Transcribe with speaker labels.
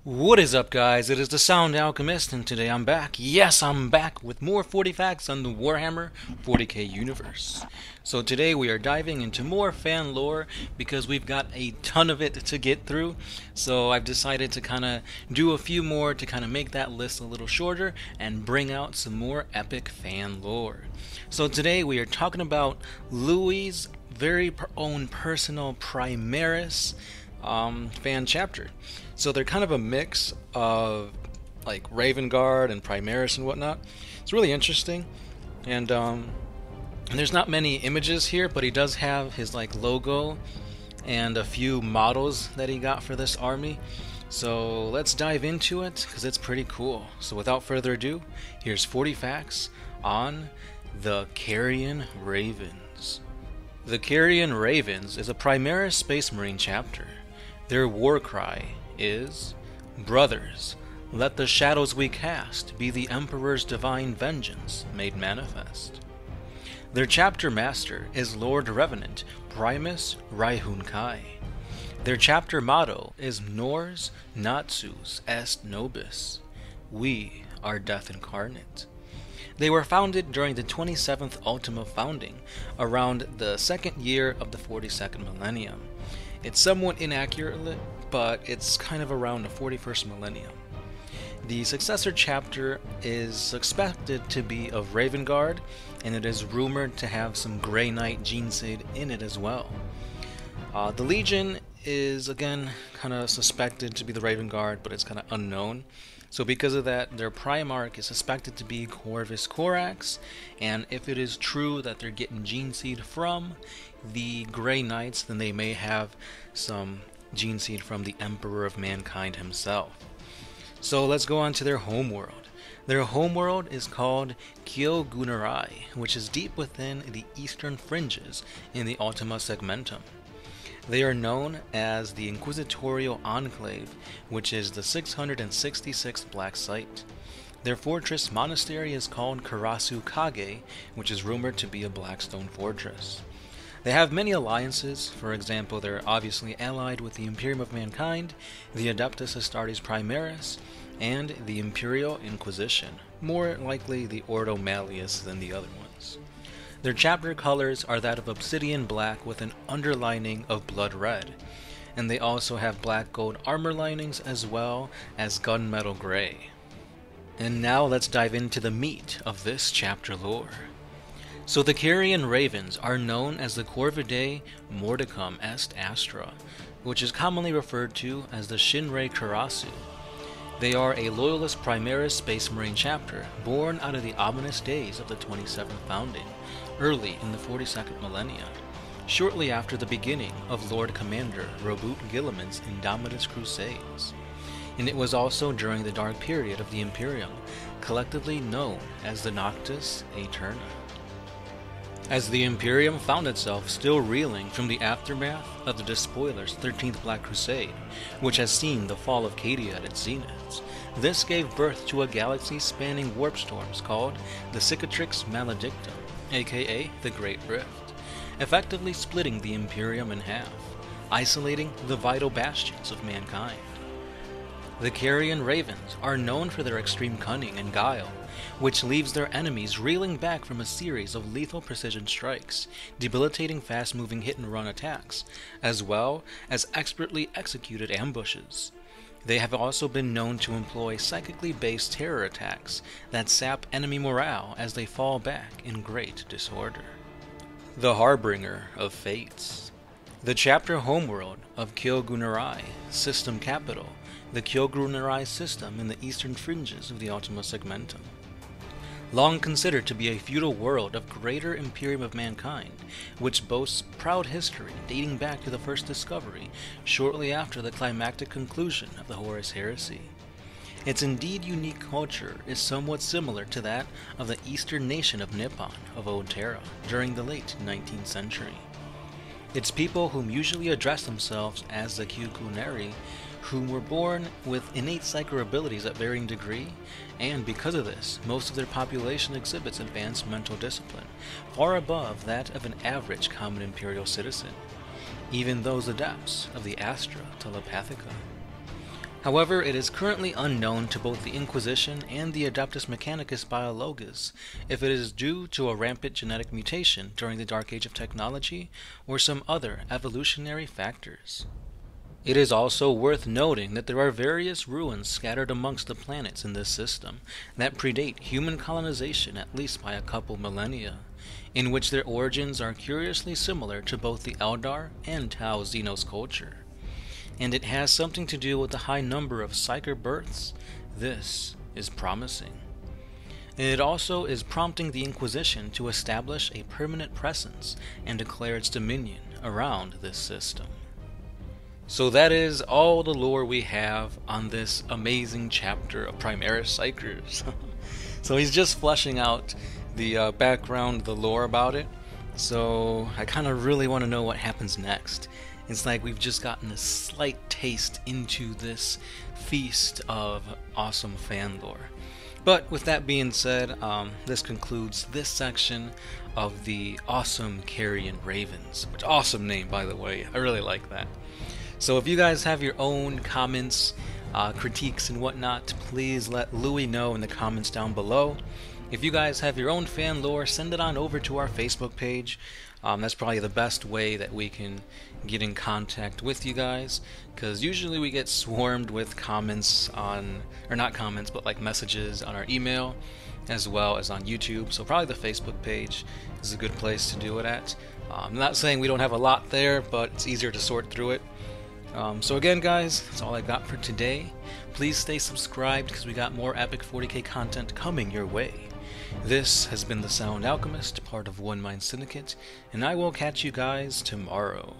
Speaker 1: What is up, guys? It is the Sound Alchemist, and today I'm back. Yes, I'm back with more 40 facts on the Warhammer 40K universe. So today we are diving into more fan lore because we've got a ton of it to get through. So I've decided to kind of do a few more to kind of make that list a little shorter and bring out some more epic fan lore. So today we are talking about Louie's very own personal Primaris fan chapter. So they're kind of a mix of like Raven Guard and Primaris and whatnot. It's really interesting, and there's not many images here, but he does have his like logo and a few models that he got for this army. So let's dive into it because it's pretty cool. So without further ado, here's 40 facts on the Carrion Ravens. The Carrion Ravens is a Primaris Space Marine chapter. Their war cry is, "Brothers, let the shadows we cast be the Emperor's divine vengeance made manifest." Their chapter master is Lord Revenant Primus Raihun Kai. Their chapter motto is Nors Natsus Est Nobis. We are death incarnate. They were founded during the 27th Ultima founding, around the second year of the 42nd millennium. It's somewhat inaccurate, but it's kind of around the 41st millennium. The successor chapter is expected to be of Raven Guard, and it is rumored to have some Grey Knight gene seed in it as well. The Legion is again kind of suspected to be the Raven Guard, but it's kind of unknown. So because of that, their Primarch is suspected to be Corvus Corax, and if it is true that they're getting gene seed from the Grey Knights, then they may have some gene seed from the Emperor of Mankind himself. So let's go on to their homeworld. Their homeworld is called Kyogunarai, which is deep within the eastern fringes in the Ultima Segmentum. They are known as the Inquisitorial Enclave, which is the 666th Black Site. Their fortress monastery is called Karasu Kage, which is rumored to be a Blackstone fortress. They have many alliances. For example, they're obviously allied with the Imperium of Mankind, the Adeptus Astartes Primaris, and the Imperial Inquisition, more likely the Ordo Malleus than the other ones. Their chapter colors are that of obsidian black with an underlining of blood red, and they also have black gold armor linings as well as gunmetal gray. And now let's dive into the meat of this chapter lore. So the Carrion Ravens are known as the Corvidae Mordicum Est Astra, which is commonly referred to as the Shinrei Karasu. They are a loyalist Primaris Space Marine chapter, born out of the ominous days of the 27th founding, early in the 42nd millennia, shortly after the beginning of Lord Commander Robert Guilliman's Indomitus Crusades. And it was also during the dark period of the Imperium, collectively known as the Noctis Aeterna. As the Imperium found itself still reeling from the aftermath of the Despoiler's 13th Black Crusade, which has seen the fall of Cadia at its zenith, this gave birth to a galaxy-spanning warp storms called the Cicatrix Maledictum, aka the Great Rift, effectively splitting the Imperium in half, isolating the vital bastions of mankind. The Carrion Ravens are known for their extreme cunning and guile, which leaves their enemies reeling back from a series of lethal precision strikes, debilitating fast-moving hit-and-run attacks, as well as expertly executed ambushes. They have also been known to employ psychically based terror attacks that sap enemy morale as they fall back in great disorder. The Harbinger of Fates. The chapter homeworld of Kyogunarai, system capital, the Kyogunarai system in the eastern fringes of the Ultima Segmentum. Long considered to be a feudal world of greater Imperium of Mankind, which boasts proud history dating back to the first discovery, shortly after the climactic conclusion of the Horus Heresy. Its indeed unique culture is somewhat similar to that of the eastern nation of Nippon of Old Terra during the late 19th century. Its people, whom usually address themselves as the Kyogunari, whom were born with innate psychic abilities at varying degree, and because of this, most of their population exhibits advanced mental discipline, far above that of an average common imperial citizen, even those adepts of the Astra Telepathica. However, it is currently unknown to both the Inquisition and the Adeptus Mechanicus Biologus if it is due to a rampant genetic mutation during the Dark Age of technology or some other evolutionary factors. It is also worth noting that there are various ruins scattered amongst the planets in this system that predate human colonization at least by a couple millennia, in which their origins are curiously similar to both the Eldar and Tau Xenos culture. And it has something to do with the high number of psyker births. This is promising. And it also is prompting the Inquisition to establish a permanent presence and declare its dominion around this system. So that is all the lore we have on this amazing chapter of Primaris Psykers. So he's just fleshing out the background, the lore about it. So I kind of really want to know what happens next. It's like we've just gotten a slight taste into this feast of awesome fan lore. But with that being said, this concludes this section of the awesome Carrion Ravens. Which awesome name, by the way. I really like that. So if you guys have your own comments, critiques and whatnot, please let Louie know in the comments down below. If you guys have your own fan lore, send it on over to our Facebook page. That's probably the best way that we can get in contact with you guys, because usually we get swarmed with comments on, or not comments, but like messages on our email, as well as on YouTube. So probably the Facebook page is a good place to do it at. I'm not saying we don't have a lot there, but it's easier to sort through it. So again, guys, that's all I got for today. Please stay subscribed, because we got more epic 40k content coming your way. This has been the Sound Alchemist, part of One Mind Syndicate, and I will catch you guys tomorrow.